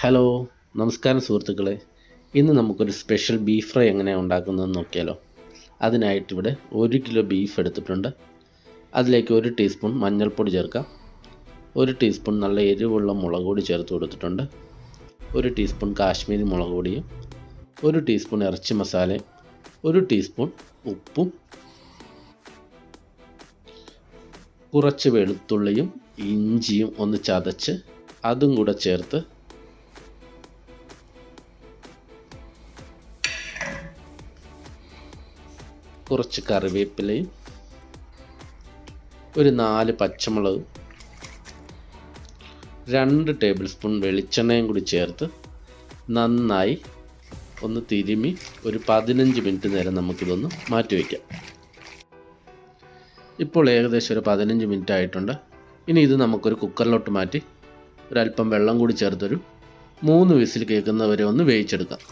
Hello, നമസ്കാരം സുഹൃത്തുക്കളെ. ഇന്ന് നമുക്കൊരു സ്പെഷ്യൽ ബീഫ് ഫ്രൈ എങ്ങനെയാണ് ഉണ്ടാക്കുന്നതെന്ന് നോക്കിയാലോ. അതിനായിട്ട് ഇവിടെ 1 കിലോ ബീഫ് എടുത്തിട്ടുണ്ട്. അതിലേക്ക് 1 ടീസ്പൂൺ മഞ്ഞൾപ്പൊടി ചേർക്കാം. 1 ടീസ്പൂൺ നല്ല എരിവുള്ള മുളക് പൊടി ചേർത്ത് കൊടുത്തിട്ടുണ്ട്. 1 ടീസ്പൂൺ കാശ്മീരി മുളക് പൊടിയും 1 ടീസ്പൂൺ ഇറച്ചി മസാലയും 1 ടീസ്പൂൺ ഉപ്പും കുറച്ച് വെളുത്തുള്ളിയും ഇഞ്ചിയും ഒന്ന് ചതച്ച് അതും കൂടെ ചേർത്ത് കുറച്ച് കറിവേപ്പിലയും 4 പച്ചമുളകും 2 ടേബിൾ സ്പൂൺ വെളിച്ചെണ്ണയും കൂടി ചേർത്ത് നന്നായി ഒന്ന് തിരുമ്മി ഒരു 15 മിനിറ്റ് നേരം നമുക്കിതൊന്ന് മാറ്റി വയ്ക്കാം. ഇപ്പോൾ ഏകദേശം ഒരു 15 മിനിറ്റ് ആയിട്ടുണ്ട്. ഇനി ഇത് നമുക്കൊരു കുക്കറിലോട്ട് മാറ്റി ഒരല്പം വെള്ളം കൂടി ചേർത്തൊരു 3 വിസിൽ കേൾക്കുന്നവരെ ഒന്ന് വേവിച്ചെടുക്കാം.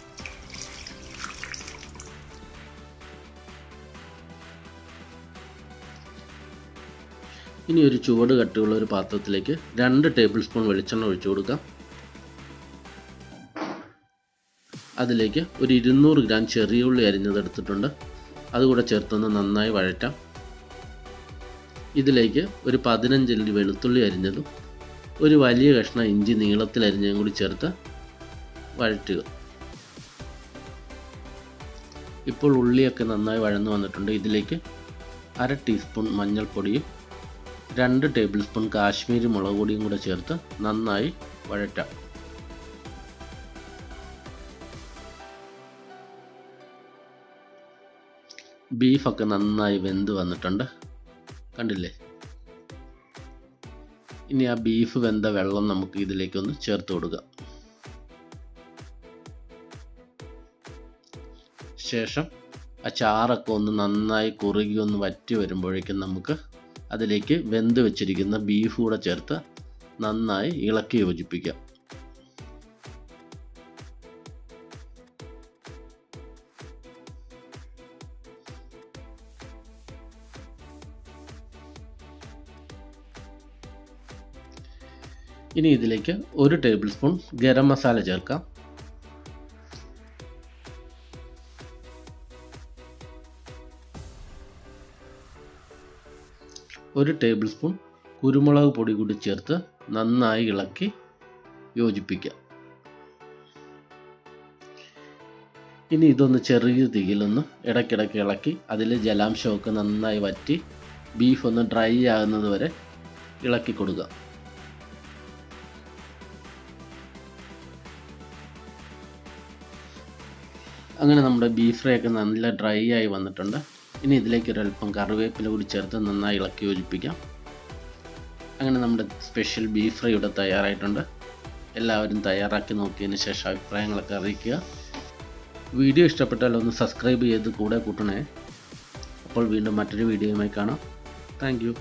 ഇനി ഒരു ചുവട് കട്ടിയുള്ള ഒരു പാത്രത്തിലേക്ക് 2 ടേബിൾ സ്പൂൺ വെളിച്ചെണ്ണ ഒഴിച്ചു കൊടുക്കാം. അതിലേക്ക് ഒരു 200 ഗ്രാം ചെറിയ ഉള്ളി അരിഞ്ഞതെടുത്തിട്ടുണ്ട്. അതുകൂടെ ചേർത്തൊന്ന് നന്നായി വഴറ്റാം. ഇതിലേക്ക് ഒരു 15 അല്ലി വെളുത്തുള്ളി അരിഞ്ഞതും ഒരു വലിയ കഷ്ണം ഇഞ്ചി നീളത്തിൽ അരിഞ്ഞതും കൂടി ചേർത്ത് വഴറ്റുക. ഇപ്പോൾ ഉള്ളിയൊക്കെ നന്നായി വഴന്നു വന്നിട്ടുണ്ട്. ഇതിലേക്ക് 1/2 ടീസ്പൂൺ മഞ്ഞൾപ്പൊടിയും 2 ടേബിൾ സ്പൂൺ കാശ്മീരി മുളക് പൊടിയും കൂടെ ചേർത്ത് നന്നായി വഴറ്റാം. ബീഫൊക്കെ നന്നായി വെന്ത് വന്നിട്ടുണ്ട്, കണ്ടില്ലേ. ഇനി ആ ബീഫ് വെന്ത വെള്ളം നമുക്ക് ഇതിലേക്കൊന്ന് ചേർത്ത് കൊടുക്കാം. ശേഷം ആ ചാറൊക്കെ ഒന്ന് നന്നായി കുറുകി ഒന്ന് വറ്റി വരുമ്പോഴേക്കും നമുക്ക് അതിലേക്ക് വെന്ത് വെച്ചിരിക്കുന്ന ബീഫ് കൂടെ ചേർത്ത് നന്നായി ഇളക്കി യോജിപ്പിക്കാം. ഇനി ഇതിലേക്ക് 1 ടേബിൾ സ്പൂൺ ഗരം മസാല ചേർക്കാം. 1 ടേബിൾ സ്പൂൺ കുരുമുളക് പൊടി കൂടി ചേർത്ത് നന്നായി ഇളക്കി യോജിപ്പിക്കാം. ഇനി ഇതൊന്ന് ചെറിയ തീയിലൊന്ന് ഇടയ്ക്കിടയ്ക്ക് ഇളക്കി അതിൽ ജലാംശമൊക്കെ നന്നായി വറ്റി ബീഫ് ഒന്ന് ഡ്രൈ ആകുന്നത് വരെ ഇളക്കി കൊടുക്കുക. അങ്ങനെ നമ്മുടെ ബീഫ് ഫ്രൈ ഒക്കെ നല്ല ഡ്രൈ ആയി വന്നിട്ടുണ്ട്. ഇനി ഇതിലേക്ക് ഒരല്പം കറിവേപ്പില കൂടി ചേർത്ത് നന്നായി ഇളക്കി യോജിപ്പിക്കാം. അങ്ങനെ നമ്മുടെ സ്പെഷ്യൽ ബീഫ് ഫ്രൈ ഇവിടെ തയ്യാറായിട്ടുണ്ട്. എല്ലാവരും തയ്യാറാക്കി നോക്കിയതിന് ശേഷം അഭിപ്രായങ്ങളൊക്കെ അറിയിക്കുക. വീഡിയോ ഇഷ്ടപ്പെട്ടാൽ ഒന്ന് സബ്സ്ക്രൈബ് ചെയ്ത് കൂടെ കൂട്ടണേ. അപ്പോൾ വീണ്ടും മറ്റൊരു വീഡിയോയുമായി കാണാം. Thank you.